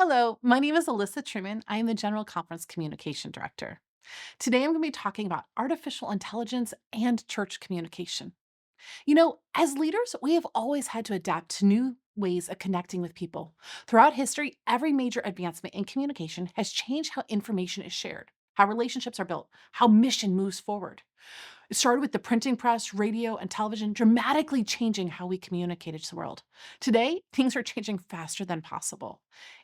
Hello, my name is Alyssa Truman. I am the General Conference Communication Director. Today I'm going to be talking about artificial intelligence and church communication. As leaders, we have always had to adapt to new ways of connecting with people. Throughout history, every major advancement in communication has changed how information is shared, how relationships are built, how mission moves forward. It started with the printing press, radio, and television, dramatically changing how we communicated to the world. Today, things are changing faster than possible.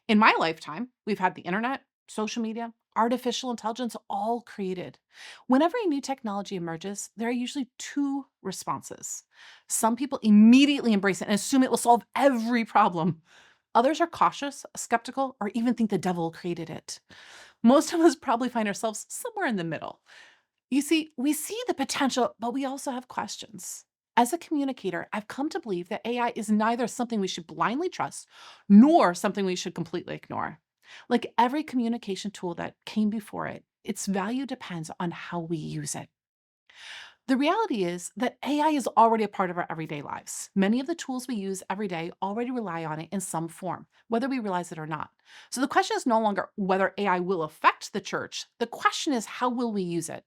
In my lifetime, we've had the internet, social media, artificial intelligence all created. Whenever a new technology emerges, there are usually two responses. Some people immediately embrace it and assume it will solve every problem. Others are cautious, skeptical, or even think the devil created it. Most of us probably find ourselves somewhere in the middle. You see, we see the potential, but we also have questions. As a communicator, I've come to believe that AI is neither something we should blindly trust nor something we should completely ignore. Like every communication tool that came before it, its value depends on how we use it. The reality is that AI is already a part of our everyday lives. Many of the tools we use every day already rely on it in some form, whether we realize it or not. So the question is no longer whether AI will affect the church. The question is, how will we use it?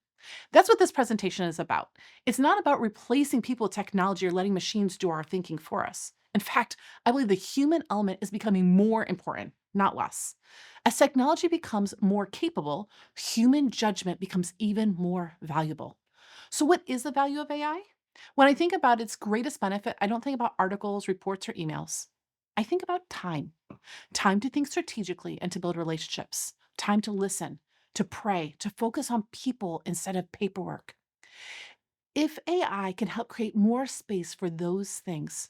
That's what this presentation is about. It's not about replacing people with technology or letting machines do our thinking for us. In fact, I believe the human element is becoming more important, not less. As technology becomes more capable, human judgment becomes even more valuable. So, what is the value of AI? When I think about its greatest benefit, I don't think about articles, reports, or emails. I think about time to think strategically and to build relationships, time to listen, to pray, to focus on people instead of paperwork. If AI can help create more space for those things,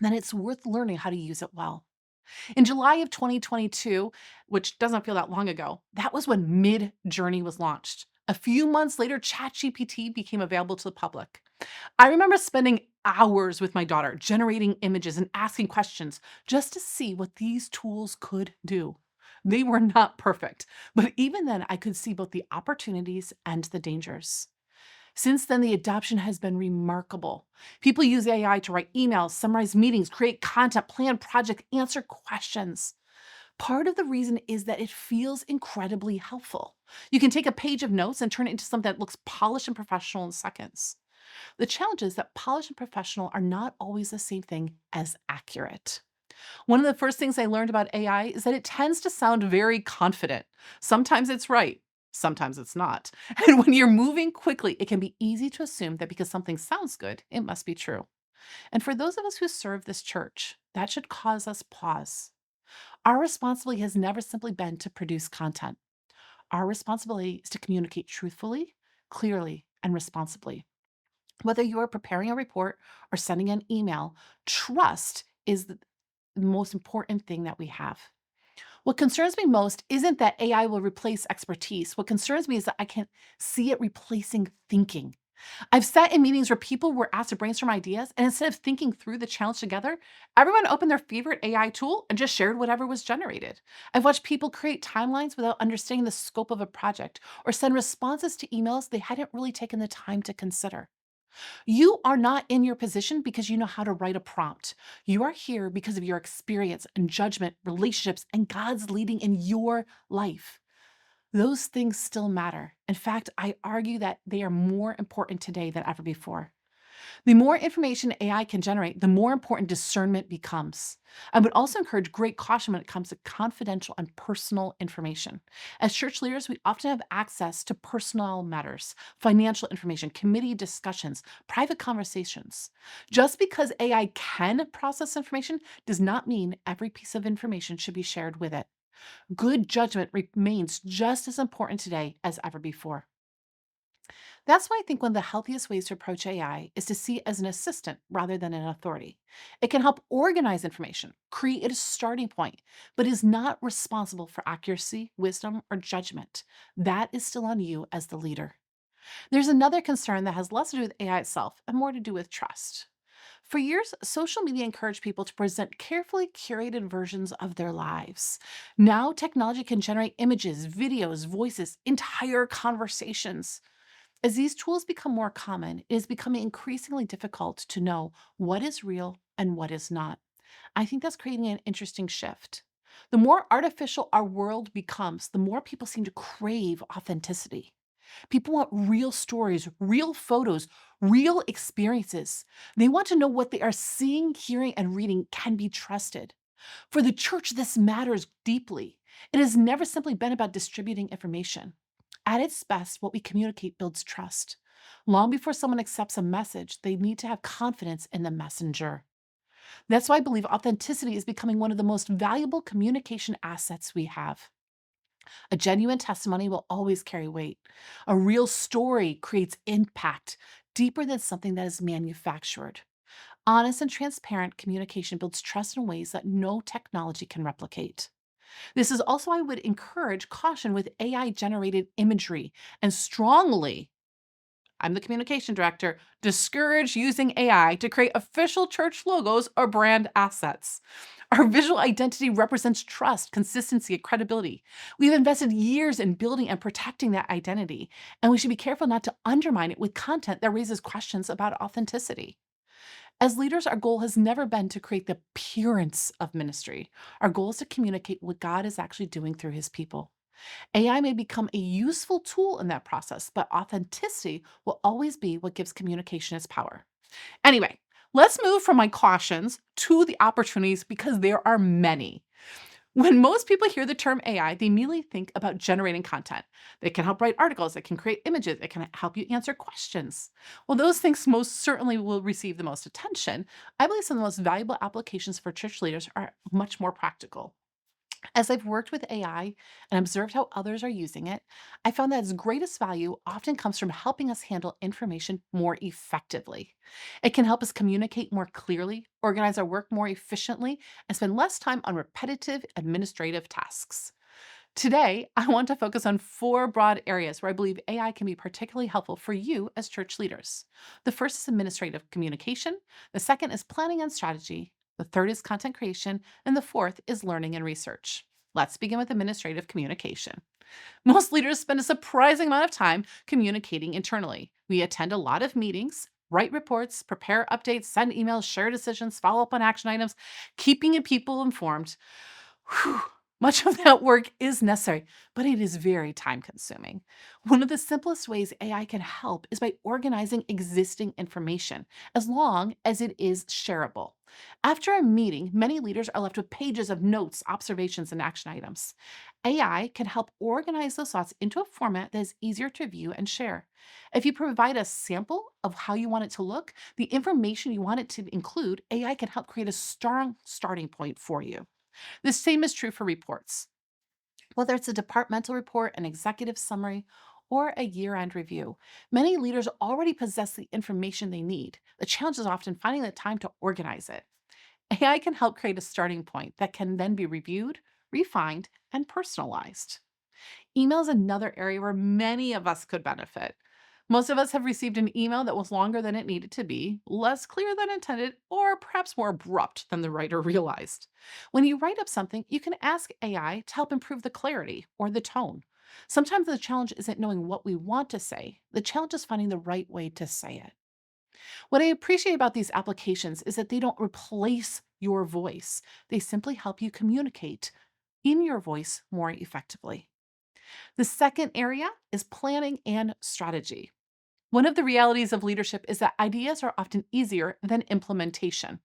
then it's worth learning how to use it well. In July of 2022, which doesn't feel that long ago, that was when Mid Journey was launched. A few months later, ChatGPT became available to the public. I remember spending hours with my daughter generating images and asking questions just to see what these tools could do. They were not perfect, but even then, I could see both the opportunities and the dangers. Since then, the adoption has been remarkable. People use AI to write emails, summarize meetings, create content, plan projects, answer questions. Part of the reason is that it feels incredibly helpful. You can take a page of notes and turn it into something that looks polished and professional in seconds. The challenge is that polished and professional are not always the same thing as accurate. One of the first things I learned about AI is that it tends to sound very confident. Sometimes it's right, sometimes it's not. And when you're moving quickly, it can be easy to assume that because something sounds good, it must be true. And for those of us who serve this church, that should cause us pause. Our responsibility has never simply been to produce content. Our responsibility is to communicate truthfully, clearly, and responsibly. Whether you are preparing a report or sending an email, trust is the most important thing that we have. What concerns me most isn't that AI will replace expertise. What concerns me is that I can see it replacing thinking. I've sat in meetings where people were asked to brainstorm ideas, and instead of thinking through the challenge together, everyone opened their favorite AI tool and just shared whatever was generated. I've watched people create timelines without understanding the scope of a project or send responses to emails they hadn't really taken the time to consider. You are not in your position because you know how to write a prompt. You are here because of your experience and judgment, relationships, and God's leading in your life. Those things still matter. In fact, I argue that they are more important today than ever before. The more information AI can generate, the more important discernment becomes. I would also encourage great caution when it comes to confidential and personal information. As church leaders, we often have access to personal matters, financial information, committee discussions, private conversations. Just because AI can process information does not mean every piece of information should be shared with it. Good judgment remains just as important today as ever before. That's why I think one of the healthiest ways to approach AI is to see it as an assistant rather than an authority. It can help organize information, create a starting point, but is not responsible for accuracy, wisdom, or judgment. That is still on you as the leader. There's another concern that has less to do with AI itself and more to do with trust. For years, social media encouraged people to present carefully curated versions of their lives. Now, technology can generate images, videos, voices, entire conversations. As these tools become more common, it is becoming increasingly difficult to know what is real and what is not. I think that's creating an interesting shift. The more artificial our world becomes, the more people seem to crave authenticity. People want real stories, real photos, real experiences. They want to know what they are seeing, hearing, and reading can be trusted. For the church, this matters deeply. It has never simply been about distributing information. At its best, what we communicate builds trust. Long before someone accepts a message, they need to have confidence in the messenger. That's why I believe authenticity is becoming one of the most valuable communication assets we have. A genuine testimony will always carry weight. A real story creates impact deeper than something that is manufactured. Honest and transparent communication builds trust in ways that no technology can replicate. This is also why I would encourage caution with AI generated imagery and strongly, I'm the communication director, discourage using AI to create official church logos or brand assets. Our visual identity represents trust, consistency, and credibility. We've invested years in building and protecting that identity, and we should be careful not to undermine it with content that raises questions about authenticity. As leaders, our goal has never been to create the appearance of ministry. Our goal is to communicate what God is actually doing through his people. AI may become a useful tool in that process, but authenticity will always be what gives communication its power. Anyway, let's move from my cautions to the opportunities because there are many. When most people hear the term AI, they immediately think about generating content. They can help write articles, they can create images, it can help you answer questions. Well, those things most certainly will receive the most attention. I believe some of the most valuable applications for church leaders are much more practical. As I've worked with AI and observed how others are using it, I found that its greatest value often comes from helping us handle information more effectively. It can help us communicate more clearly, organize our work more efficiently, and spend less time on repetitive administrative tasks. Today, I want to focus on four broad areas where I believe AI can be particularly helpful for you as church leaders. The first is administrative communication, the second is planning and strategy, the third is content creation, and the fourth is learning and research. Let's begin with administrative communication. Most leaders spend a surprising amount of time communicating internally. We attend a lot of meetings, write reports, prepare updates, send emails, share decisions, follow up on action items, keeping people informed. Whew, much of that work is necessary, but it is very time consuming. One of the simplest ways AI can help is by organizing existing information, as long as it is shareable. After a meeting, many leaders are left with pages of notes, observations, and action items. AI can help organize those thoughts into a format that is easier to view and share. If you provide a sample of how you want it to look, the information you want it to include, AI can help create a strong starting point for you. The same is true for reports. Whether it's a departmental report, an executive summary, or a year end review, many leaders already possess the information they need. The challenge is often finding the time to organize it. AI can help create a starting point that can then be reviewed, refined, and personalized. Email is another area where many of us could benefit. Most of us have received an email that was longer than it needed to be, less clear than intended, or perhaps more abrupt than the writer realized. When you write up something, you can ask AI to help improve the clarity or the tone. Sometimes the challenge isn't knowing what we want to say, the challenge is finding the right way to say it. What I appreciate about these applications is that they don't replace your voice, they simply help you communicate in your voice more effectively. The second area is planning and strategy. One of the realities of leadership is that ideas are often easier than implementation.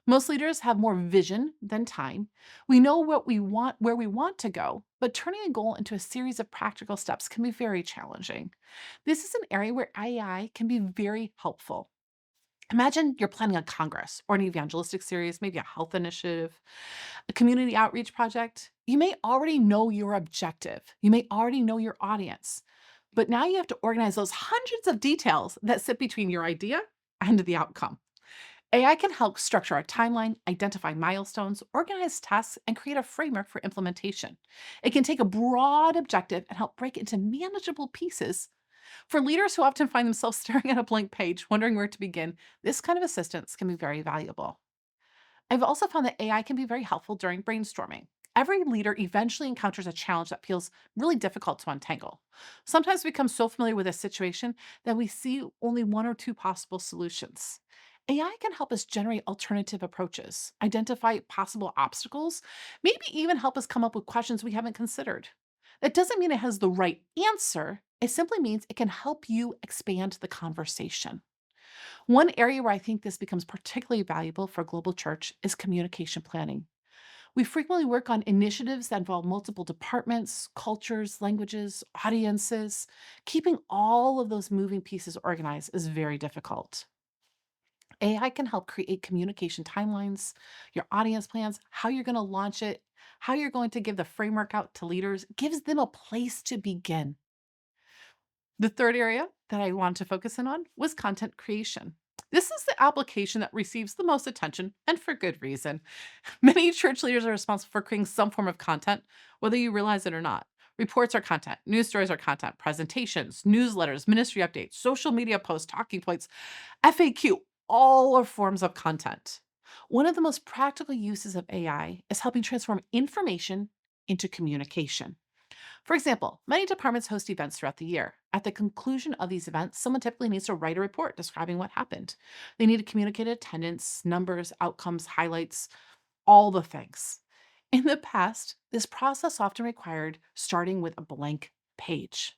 Most leaders have more vision than time. We know what we want, where we want to go, but turning a goal into a series of practical steps can be very challenging. This is an area where AI can be very helpful. Imagine you're planning a congress or an evangelistic series, maybe a health initiative, a community outreach project. You may already know your objective. You may already know your audience. But now you have to organize those hundreds of details that sit between your idea and the outcome. AI can help structure a timeline, identify milestones, organize tasks, and create a framework for implementation. It can take a broad objective and help break it into manageable pieces. For leaders who often find themselves staring at a blank page, wondering where to begin, this kind of assistance can be very valuable. I've also found that AI can be very helpful during brainstorming. Every leader eventually encounters a challenge that feels really difficult to untangle. Sometimes we become so familiar with a situation that we see only one or two possible solutions. AI can help us generate alternative approaches, identify possible obstacles, maybe even help us come up with questions we haven't considered. That doesn't mean it has the right answer. It simply means it can help you expand the conversation. One area where I think this becomes particularly valuable for global church is communication planning. We frequently work on initiatives that involve multiple departments, cultures, languages, audiences. Keeping all of those moving pieces organized is very difficult. AI can help create communication timelines, your audience plans, how you're going to launch it, how you're going to give the framework out to leaders, gives them a place to begin. The third area that I wanted to focus in on was content creation. This is the application that receives the most attention, and for good reason. Many church leaders are responsible for creating some form of content, whether you realize it or not. Reports are content, news stories are content, presentations, newsletters, ministry updates, social media posts, talking points, FAQ, all are forms of content. One of the most practical uses of AI is helping transform information into communication. For example, many departments host events throughout the year. At the conclusion of these events, someone typically needs to write a report describing what happened. They need to communicate attendance, numbers, outcomes, highlights, all the things. In the past, this process often required starting with a blank page.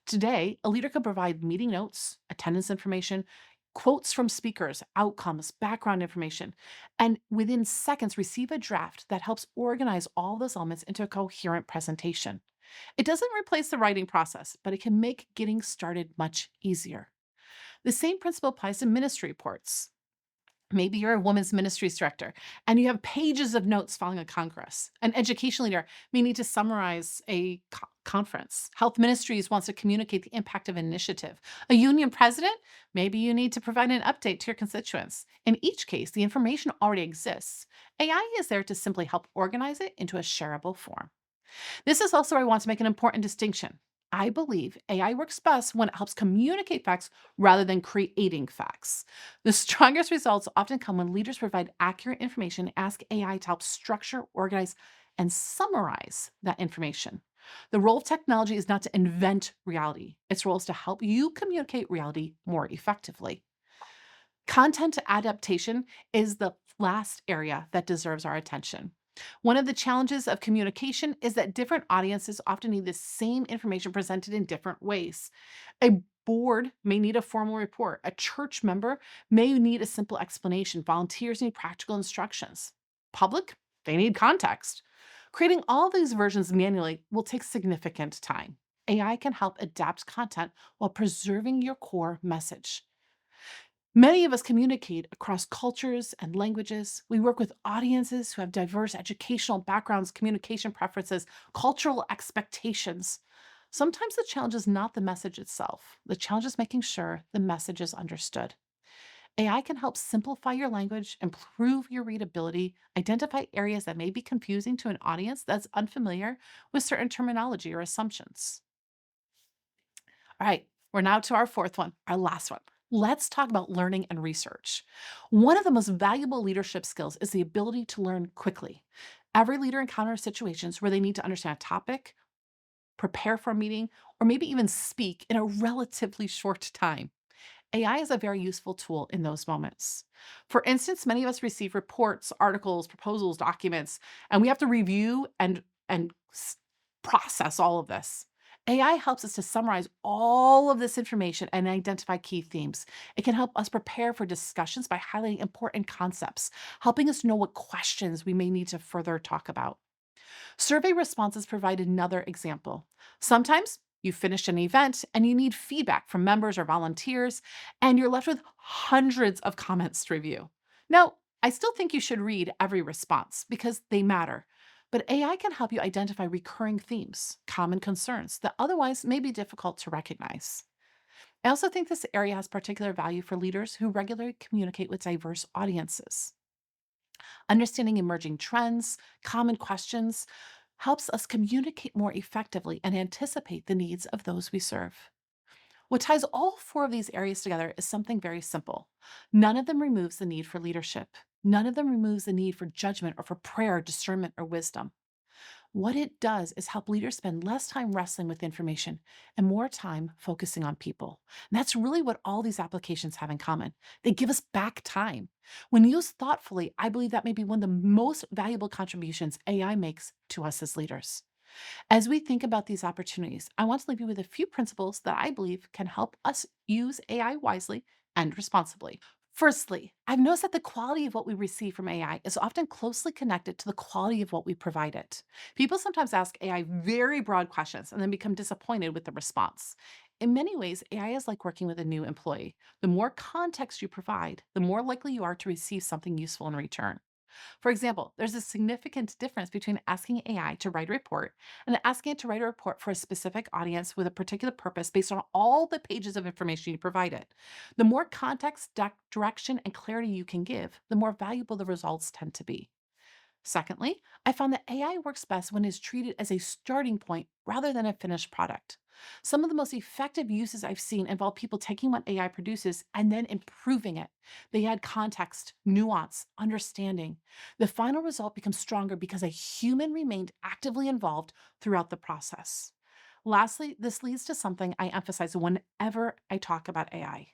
Today, a leader can provide meeting notes, attendance information, quotes from speakers, outcomes, background information, and within seconds receive a draft that helps organize all those elements into a coherent presentation. It doesn't replace the writing process, but it can make getting started much easier. The same principle applies to ministry reports. Maybe you're a women's ministries director and you have pages of notes following a congress. An education leader may need to summarize a conference. Health ministries wants to communicate the impact of an initiative. A union president, maybe you need to provide an update to your constituents. In each case, the information already exists. AI is there to simply help organize it into a shareable form. This is also where I want to make an important distinction. I believe AI works best when it helps communicate facts rather than creating facts. The strongest results often come when leaders provide accurate information and ask AI to help structure, organize, and summarize that information. The role of technology is not to invent reality, its role is to help you communicate reality more effectively. Content adaptation is the last area that deserves our attention. One of the challenges of communication is that different audiences often need the same information presented in different ways. A board may need a formal report, a church member may need a simple explanation, volunteers need practical instructions. Public, they need context. Creating all these versions manually will take significant time. AI can help adapt content while preserving your core message. Many of us communicate across cultures and languages. We work with audiences who have diverse educational backgrounds, communication preferences, cultural expectations. Sometimes the challenge is not the message itself. The challenge is making sure the message is understood. AI can help simplify your language, improve your readability, identify areas that may be confusing to an audience that's unfamiliar with certain terminology or assumptions. All right, we're now to our fourth one, our last one. Let's talk about learning and research. One of the most valuable leadership skills is the ability to learn quickly. Every leader encounters situations where they need to understand a topic, prepare for a meeting, or maybe even speak in a relatively short time. AI is a very useful tool in those moments. For instance, many of us receive reports, articles, proposals, documents, and we have to review and process all of this. AI helps us to summarize all of this information and identify key themes. It can help us prepare for discussions by highlighting important concepts, helping us know what questions we may need to further talk about. Survey responses provide another example. Sometimes you finished an event and you need feedback from members or volunteers, and you're left with hundreds of comments to review. Now, I still think you should read every response because they matter, but AI can help you identify recurring themes, common concerns that otherwise may be difficult to recognize. I also think this area has particular value for leaders who regularly communicate with diverse audiences. Understanding emerging trends, common questions, helps us communicate more effectively and anticipate the needs of those we serve. What ties all four of these areas together is something very simple. None of them removes the need for leadership. None of them removes the need for judgment or for prayer, discernment, or wisdom. What it does is help leaders spend less time wrestling with information and more time focusing on people. And that's really what all these applications have in common. They give us back time. When used thoughtfully, I believe that may be one of the most valuable contributions AI makes to us as leaders. As we think about these opportunities, I want to leave you with a few principles that I believe can help us use AI wisely and responsibly. Firstly, I've noticed that the quality of what we receive from AI is often closely connected to the quality of what we provide it. People sometimes ask AI very broad questions and then become disappointed with the response. In many ways, AI is like working with a new employee. The more context you provide, the more likely you are to receive something useful in return. For example, there's a significant difference between asking AI to write a report and asking it to write a report for a specific audience with a particular purpose based on all the pages of information you provide it. The more context, direction, and clarity you can give, the more valuable the results tend to be. Secondly, I found that AI works best when it's treated as a starting point rather than a finished product. Some of the most effective uses I've seen involve people taking what AI produces and then improving it. They add context, nuance, understanding. The final result becomes stronger because a human remained actively involved throughout the process. Lastly, this leads to something I emphasize whenever I talk about AI.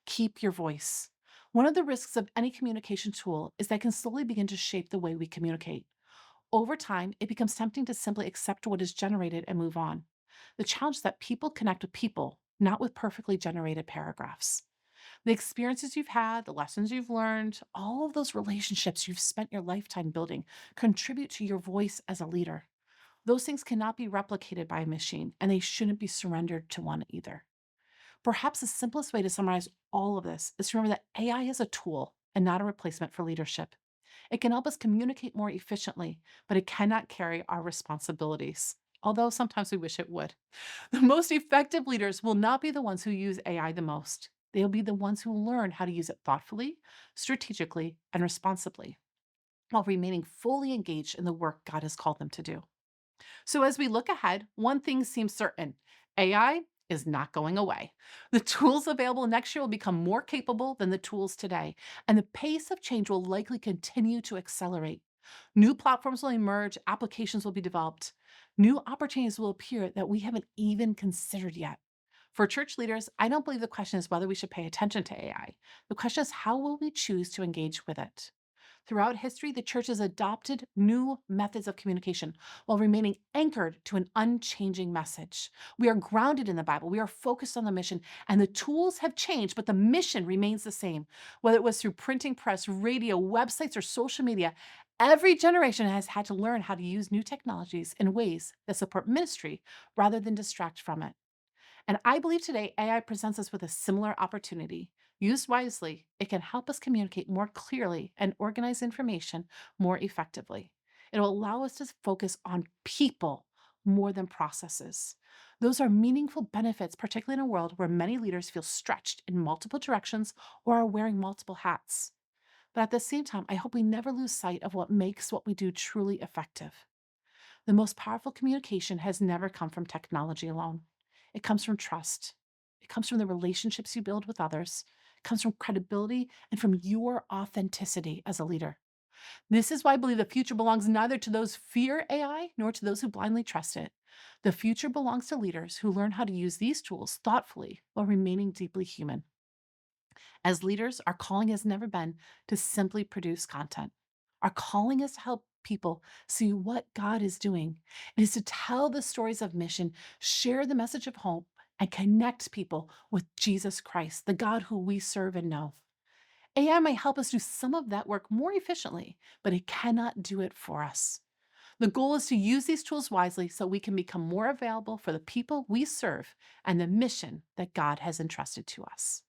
Keep your voice. One of the risks of any communication tool is that it can slowly begin to shape the way we communicate. Over time, it becomes tempting to simply accept what is generated and move on. The challenge is that people connect with people, not with perfectly generated paragraphs. The experiences you've had, the lessons you've learned, all of those relationships you've spent your lifetime building contribute to your voice as a leader. Those things cannot be replicated by a machine, and they shouldn't be surrendered to one either. Perhaps the simplest way to summarize all of this is to remember that AI is a tool and not a replacement for leadership. It can help us communicate more efficiently, but it cannot carry our responsibilities, although sometimes we wish it would. The most effective leaders will not be the ones who use AI the most. They'll be the ones who learn how to use it thoughtfully, strategically, and responsibly, while remaining fully engaged in the work God has called them to do. So, as we look ahead, one thing seems certain: AI is not going away. The tools available next year will become more capable than the tools today, and the pace of change will likely continue to accelerate. New platforms will emerge, applications will be developed, new opportunities will appear that we haven't even considered yet. For church leaders, I don't believe the question is whether we should pay attention to AI. The question is, how will we choose to engage with it? Throughout history, the church has adopted new methods of communication while remaining anchored to an unchanging message. We are grounded in the Bible, we are focused on the mission, and the tools have changed, but the mission remains the same. Whether it was through printing press, radio, websites, or social media, every generation has had to learn how to use new technologies in ways that support ministry rather than distract from it. And I believe today AI presents us with a similar opportunity. Used wisely, it can help us communicate more clearly and organize information more effectively. It will allow us to focus on people more than processes. Those are meaningful benefits, particularly in a world where many leaders feel stretched in multiple directions or are wearing multiple hats. But at the same time, I hope we never lose sight of what makes what we do truly effective. The most powerful communication has never come from technology alone. It comes from trust. It comes from the relationships you build with others. It comes from credibility and from your authenticity as a leader. This is why I believe the future belongs neither to those who fear AI nor to those who blindly trust it. The future belongs to leaders who learn how to use these tools thoughtfully while remaining deeply human. As leaders, our calling has never been to simply produce content. Our calling is to help people see what God is doing. It is to tell the stories of mission, share the message of hope, and connect people with Jesus Christ, the God who we serve and know. AI may help us do some of that work more efficiently, but it cannot do it for us. The goal is to use these tools wisely so we can become more available for the people we serve and the mission that God has entrusted to us.